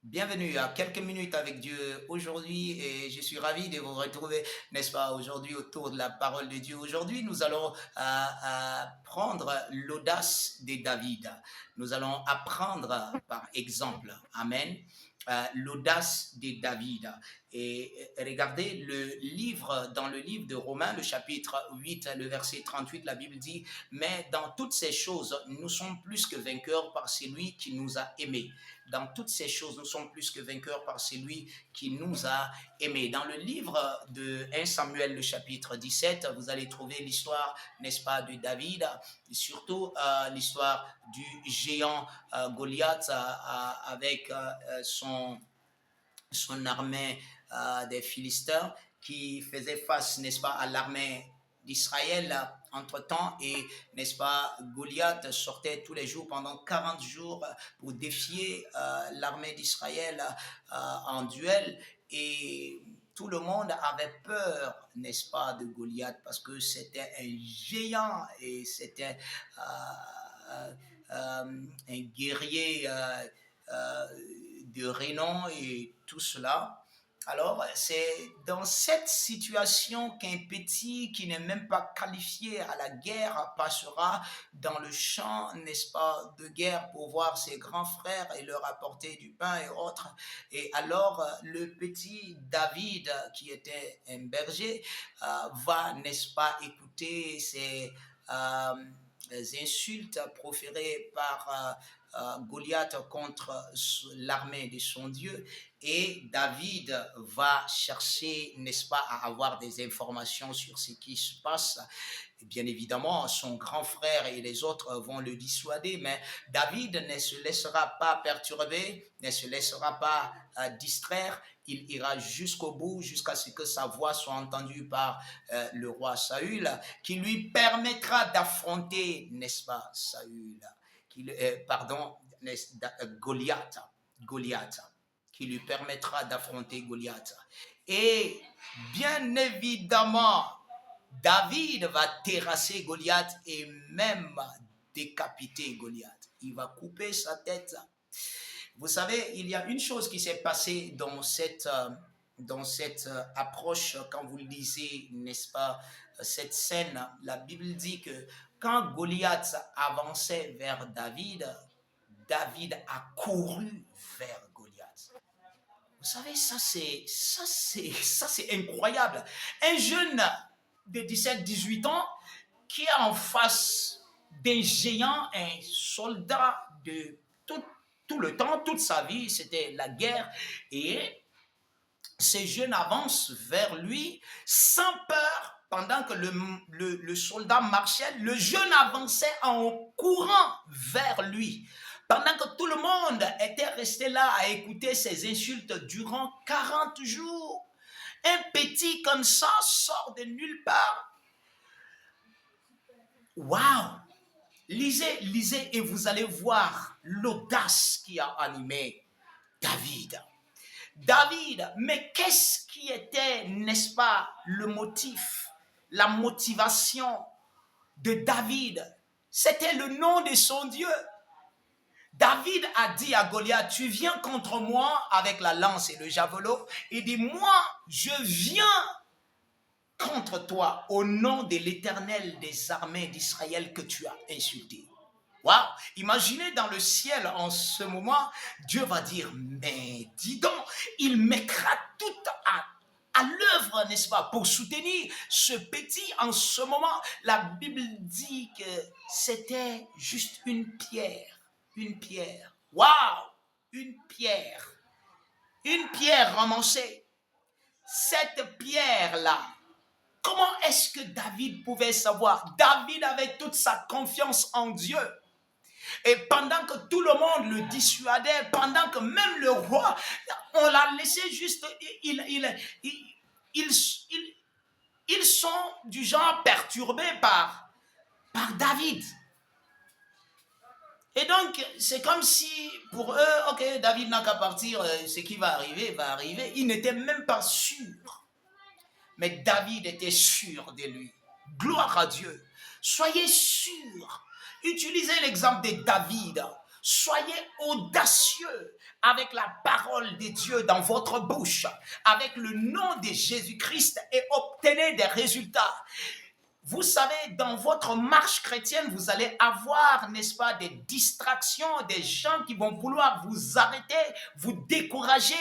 Bienvenue à quelques minutes avec Dieu aujourd'hui et je suis ravi de vous retrouver, n'est-ce pas, aujourd'hui autour de la parole de Dieu. Aujourd'hui, nous allons prendre l'audace de David. Nous allons apprendre par exemple, Amen, l'audace de David. Et regardez dans le livre de Romains, le chapitre 8, le verset 38, la Bible dit, mais dans toutes ces choses, nous sommes plus que vainqueurs par celui qui nous a aimés. Dans toutes ces choses, nous sommes plus que vainqueurs par celui qui nous a aimés. Dans le livre de 1 Samuel, le chapitre 17, vous allez trouver l'histoire, n'est-ce pas, de David, et surtout l'histoire du géant Goliath avec son armée des Philistins qui faisait face, n'est-ce pas, à l'armée d'Israël entre-temps et, n'est-ce pas, Goliath sortait tous les jours pendant 40 jours pour défier l'armée d'Israël en duel et tout le monde avait peur, n'est-ce pas, de Goliath parce que c'était un géant et c'était un guerrier de renom et tout cela. Alors, c'est dans cette situation qu'un petit qui n'est même pas qualifié à la guerre passera dans le champ, n'est-ce pas, de guerre pour voir ses grands frères et leur apporter du pain et autres. Et alors, le petit David, qui était un berger, va, n'est-ce pas, écouter ces insultes proférées par Goliath contre l'armée de son Dieu et David va chercher, n'est-ce pas, à avoir des informations sur ce qui se passe. Et bien évidemment, son grand frère et les autres vont le dissuader, mais David ne se laissera pas perturber, ne se laissera pas distraire. Il ira jusqu'au bout, jusqu'à ce que sa voix soit entendue par le roi Saül, qui lui permettra d'affronter, n'est-ce pas, Saül. Goliath, Goliath, qui lui permettra d'affronter Goliath. Et bien évidemment, David va terrasser Goliath et même décapiter Goliath. Il va couper sa tête. Vous savez, il y a une chose qui s'est passée dans cette approche quand vous lisez, n'est-ce pas, cette scène. La Bible dit que quand Goliath avançait vers David, David a couru vers Goliath. Vous savez, ça c'est incroyable. Un jeune de 17-18 ans qui est en face d'un géant, un soldat de tout le temps, toute sa vie, c'était la guerre. Et ces jeunes avancent vers lui sans peur. Pendant que le soldat marchait, le jeune avançait en courant vers lui. Pendant que tout le monde était resté là à écouter ces insultes durant 40 jours. Un petit comme ça sort de nulle part. Waouh! Lisez et vous allez voir l'audace qui a animé David. David, mais qu'est-ce qui était, n'est-ce pas, le motif, la motivation de David? C'était le nom de son Dieu. David a dit à Goliath, tu viens contre moi avec la lance et le javelot, et dit, moi, je viens contre toi au nom de l'Éternel des armées d'Israël que tu as insulté. Waouh! Imaginez dans le ciel en ce moment, Dieu va dire, mais dis donc, il mettra tout à l'œuvre, n'est-ce pas, pour soutenir ce petit en ce moment. La Bible dit que c'était juste une pierre. Une pierre. Waouh! Une pierre ramassée. Cette pierre-là, comment est-ce que David pouvait savoir? David avait toute sa confiance en Dieu. Et pendant que tout le monde le dissuadait, pendant que même le roi, on l'a laissé juste, ils sont du genre perturbés par David. Et donc, c'est comme si, pour eux, ok, David n'a qu'à partir, ce qui va arriver, va arriver. Ils n'étaient même pas sûrs. Mais David était sûr de lui. Gloire à Dieu. Soyez sûrs. Utilisez l'exemple de David. Soyez audacieux. avec la parole de Dieu dans votre bouche, avec le nom de Jésus-Christ et obtenez des résultats. Vous savez, dans votre marche chrétienne, vous allez avoir, n'est-ce pas, des distractions, des gens qui vont vouloir vous arrêter, vous décourager,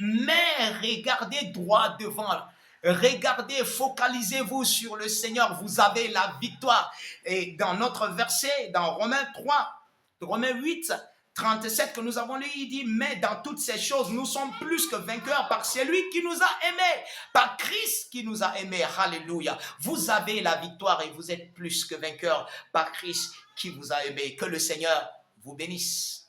mais regardez droit devant. Regardez, focalisez-vous sur le Seigneur, vous avez la victoire. Et dans notre verset, dans Romains 3, Romains 8, 37 que nous avons lu, il dit, mais dans toutes ces choses, nous sommes plus que vainqueurs par celui qui nous a aimés, par Christ qui nous a aimés. Alléluia. Vous avez la victoire et vous êtes plus que vainqueurs par Christ qui vous a aimés. Que le Seigneur vous bénisse.